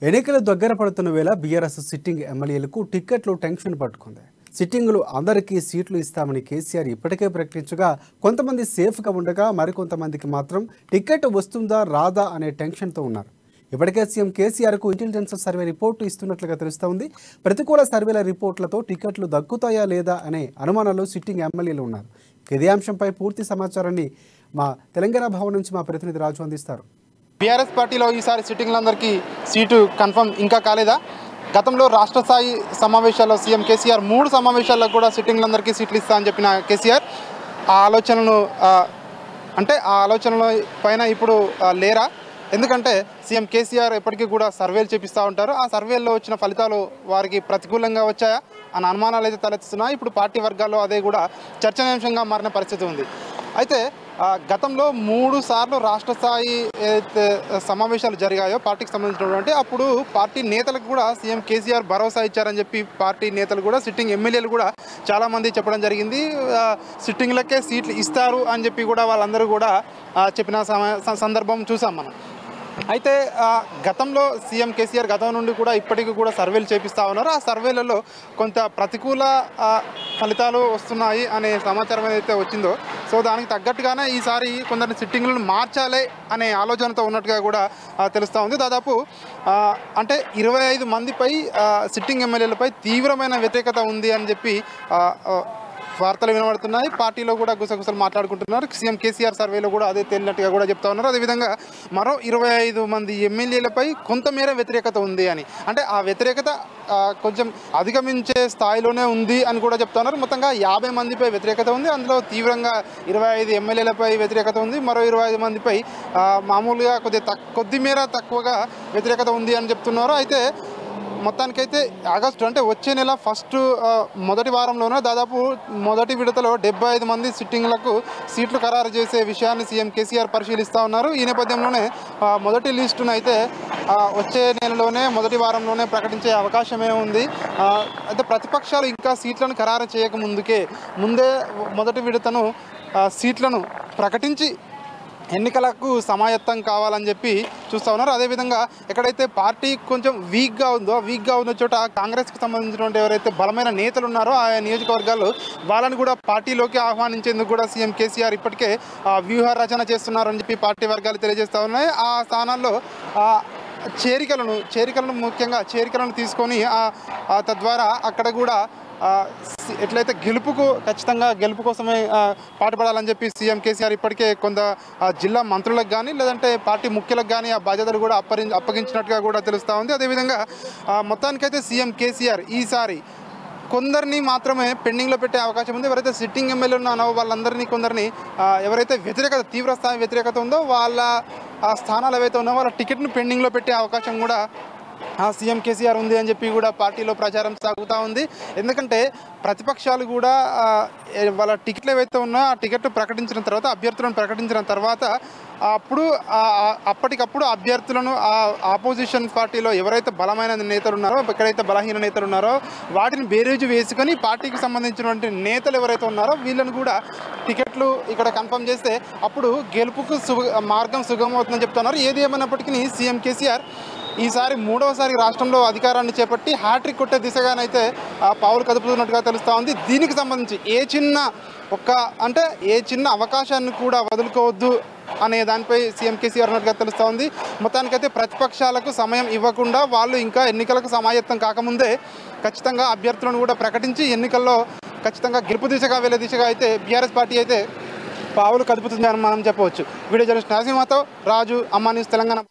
ఎన్నికల దగ్గర పడుతున్న వేళ బీఆర్ఎస్ సిట్టింగ్ ఎమ్మెల్యేలకు టిక్కెట్లు టెన్షన్ పట్టుకుంది. సిట్టింగులు అందరికీ సీట్లు ఇస్తామని కేసీఆర్ ఇప్పటికే ప్రకటించగా కొంతమంది సేఫ్గా ఉండగా మరికొంతమందికి మాత్రం టికెట్ వస్తుందా రాదా అనే టెన్షన్తో ఉన్నారు. ఇప్పటికే సీఎం కేసీఆర్కు ఇంటెలిజెన్స్ సర్వే రిపోర్టు ఇస్తున్నట్లుగా తెలుస్తోంది. ప్రతికూల సర్వేల రిపోర్టులతో టికెట్లు దక్కుతాయా లేదా అనే అనుమానాలు సిట్టింగ్ ఎమ్మెల్యేలు ఉన్నారు. ఇదే అంశంపై పూర్తి సమాచారాన్ని మా తెలంగాణ భవన్ నుంచి మా ప్రతినిధి రాజు అందిస్తారు. బీఆర్ఎస్ పార్టీలో ఈసారి సిట్టింగ్లందరికీ సీటు కన్ఫర్మ్ ఇంకా కాలేదా? గతంలో రాష్ట్ర స్థాయి సమావేశాల్లో సీఎం కేసీఆర్ 3 సమావేశాల్లో కూడా సిట్టింగ్లందరికీ సీట్లు ఇస్తా అని చెప్పిన కేసీఆర్ ఆ ఆలోచనల పైన ఇప్పుడు లేరా? ఎందుకంటే సీఎం కేసీఆర్ ఎప్పటికీ కూడా సర్వేలు చేపిస్తూ ఉంటారు. ఆ సర్వేల్లో వచ్చిన ఫలితాలు వారికి ప్రతికూలంగా వచ్చాయా అన్న అనుమానాలు అయితే తలెత్తుతున్నాయి. ఇప్పుడు పార్టీ వర్గాల్లో అదే కూడా చర్చనీయాంశంగా మారిన పరిస్థితి ఉంది. అయితే గతంలో 3 సార్లు రాష్ట్ర స్థాయి సమావేశాలు జరిగాయో పార్టీకి సంబంధించినటువంటి అప్పుడు పార్టీ నేతలకు కూడా సీఎం కేసీఆర్ భరోసా ఇచ్చారని చెప్పి పార్టీ నేతలు కూడా సిట్టింగ్ ఎమ్మెల్యేలు కూడా చాలామంది చెప్పడం జరిగింది. సిట్టింగ్లకే సీట్లు ఇస్తారు అని చెప్పి కూడా వాళ్ళందరూ కూడా చెప్పిన సందర్భం చూసాం మనం. అయితే గతంలో సీఎం కేసీఆర్ గతం నుండి కూడా ఇప్పటికీ కూడా సర్వేలు చేపిస్తూ ఉన్నారు. ఆ సర్వేలలో కొంత ప్రతికూల ఫలితాలు వస్తున్నాయి అనే సమాచారం ఏదైతే వచ్చిందో సో దానికి తగ్గట్టుగానే ఈసారి కొందరిని సిట్టింగ్లను మార్చాలి అనే ఆలోచనతో ఉన్నట్టుగా కూడా తెలుస్తూ ఉంది. దాదాపు 25 మందిపై సిట్టింగ్ ఎమ్మెల్యేలపై తీవ్రమైన వ్యతిరేకత ఉంది అని చెప్పి వార్తలు వినబడుతున్నాయి. పార్టీలో కూడా గుసగుసలు మాట్లాడుకుంటున్నారు. సీఎం కేసీఆర్ సర్వేలో కూడా అదే తేలినట్టుగా కూడా చెప్తా ఉన్నారు. అదేవిధంగా మరో 25 మంది ఎమ్మెల్యేలపై కొంతమేర వ్యతిరేకత ఉంది అని, అంటే ఆ వ్యతిరేకత కొంచెం అధిగమించే స్థాయిలోనే ఉంది అని కూడా చెప్తా ఉన్నారు. మొత్తంగా 50 మందిపై వ్యతిరేకత ఉంది. అందులో తీవ్రంగా 25 ఎమ్మెల్యేలపై వ్యతిరేకత ఉంది. మరో 25 మందిపై మామూలుగా కొద్దిమేర తక్కువగా వ్యతిరేకత ఉంది అని చెప్తున్నారు. అయితే మొత్తానికైతే ఆగస్టు అంటే వచ్చే నెల మొదటి వారంలోనే దాదాపు మొదటి విడతలో 75 మంది సిట్టింగ్లకు సీట్లు ఖరారు చేసే విషయాన్ని సీఎం కేసీఆర్ పరిశీలిస్తూ ఉన్నారు. ఈ నేపథ్యంలోనే మొదటి లిస్టును అయితే వచ్చే నెలలోనే మొదటి వారంలోనే ప్రకటించే అవకాశమే ఉంది. అయితే ప్రతిపక్షాలు ఇంకా సీట్లను ఖరారు చేయకముందే మొదటి విడతను సీట్లను ప్రకటించి ఎన్నికలకు సమాయత్తం కావాలని చెప్పి చూస్తూ ఉన్నారు. అదేవిధంగా ఎక్కడైతే పార్టీ కొంచెం వీక్గా ఉన్న చోట కాంగ్రెస్కి సంబంధించినటువంటి ఎవరైతే బలమైన నేతలు ఉన్నారో ఆ నియోజకవర్గాలు వాళ్ళని కూడా పార్టీలోకి ఆహ్వానించేందుకు కూడా సీఎం కేసీఆర్ ఇప్పటికే వ్యూహ రచన చేస్తున్నారని చెప్పి పార్టీ వర్గాలు తెలియజేస్తూ ఉన్నాయి. ఆ స్థానాల్లో చేరికలను ముఖ్యంగా చేరికలను తీసుకొని తద్వారా అక్కడ కూడా ఎట్లయితే ఖచ్చితంగా గెలుపు కోసమే పాటుపడాలని చెప్పి సీఎం కేసీఆర్ ఇప్పటికే కొంత జిల్లా మంత్రులకు కానీ లేదంటే పార్టీ ముఖ్యులకు కానీ ఆ బాధ్యతలు కూడా అప్పగించినట్టుగా కూడా తెలుస్తూ ఉంది. అదేవిధంగా మొత్తానికైతే సీఎం కేసీఆర్ ఈసారి కొందరిని మాత్రమే పెండింగ్లో పెట్టే అవకాశం ఉంది. ఎవరైతే సిట్టింగ్ ఎమ్మెల్యేలు ఉన్నారో వాళ్ళందరినీ కొందరిని ఎవరైతే తీవ్ర స్థాయి వ్యతిరేకత ఉందో వాళ్ళ స్థానాలు ఏవైతే ఉన్నాయో వాళ్ళ టికెట్ను పెండింగ్లో పెట్టే అవకాశం కూడా సీఎం కేసీఆర్ ఉంది అని చెప్పి కూడా పార్టీలో ప్రచారం సాగుతూ ఉంది. ఎందుకంటే ప్రతిపక్షాలు కూడా వాళ్ళ టికెట్లు ఏవైతే ఉన్నాయో ఆ టికెట్ ప్రకటించిన తర్వాత అభ్యర్థులను ప్రకటించిన తర్వాత అప్పటికప్పుడు అభ్యర్థులను ఆపోజిషన్ పార్టీలో ఎవరైతే బలమైన నేతలు ఉన్నారో ఎక్కడైతే బలహీన నేతలు ఉన్నారో వాటిని బేరీజు వేసుకొని పార్టీకి సంబంధించినటువంటి నేతలు ఎవరైతే ఉన్నారో వీళ్ళని కూడా టికెట్లు ఇక్కడ కన్ఫర్మ్ చేస్తే అప్పుడు గెలుపుకు మార్గం సుగమవుతుందని చెప్తున్నారు. ఏది ఏమైనప్పటికీ సీఎం కేసీఆర్ ఈసారి 3వసారి రాష్ట్రంలో అధికారాన్ని చేపట్టి హ్యాట్రిక్ కొట్టే దిశగానైతే పావులు కదుపుతున్నట్టుగా తెలుస్తూ ఉంది. దీనికి సంబంధించి ఏ చిన్న అవకాశాన్ని కూడా వదులుకోవద్దు అనే దానిపై సీఎం కేసీఆర్ ఉన్నట్టుగా తెలుస్తూ ఉంది. మొత్తానికైతే ప్రతిపక్షాలకు సమయం ఇవ్వకుండా వాళ్ళు ఇంకా ఎన్నికలకు సమాయత్తం కాకముందే ఖచ్చితంగా అభ్యర్థులను కూడా ప్రకటించి ఎన్నికల్లో ఖచ్చితంగా గెలుపు దిశగా వెళ్ళే దిశగా అయితే బీఆర్ఎస్ పార్టీ అయితే పావులు కదుపుతుందని మనం చెప్పవచ్చు. వీడియో జర్నలిస్ట్ నరసింహతో రాజు, అమ్మా న్యూస్, తెలంగాణ.